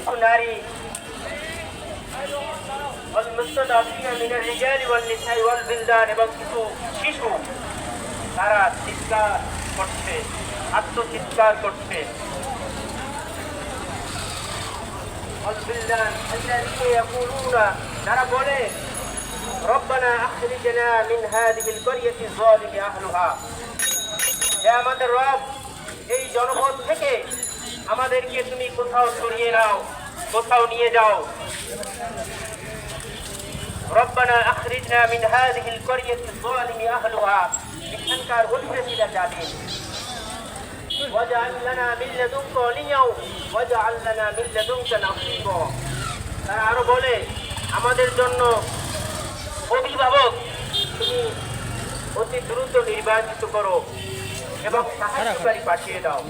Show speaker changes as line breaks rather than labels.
কিছু নারী والمستضعفين من الرجال والنساء والبلدان এবং কিছু শিশু তারা চিৎকার করছে, আত্মচিৎকার করছে। والبلدان الذين يقولون যারা বলে ربنا أخرجنا من هذه القرية الظالم أهلها হে আমাদের রব এই জনপদ থেকে আমাদেরকে তুমি কোথাও সরিয়ে নাও, কোথাও নিয়ে যাও। ربنا أخرجنا من هذه القرية الظالم أهلها এখানকার অধিবাসীরা জালিম واجعل لنا من لدنك وليا واجعل لنا من لدنك نصيبا তারা আরো বলে আমাদের জন্য অভিভাবক তুমি অতি দ্রুত নির্বাচিত করো এবং সাহায্যকারী পাঠিয়ে দাও।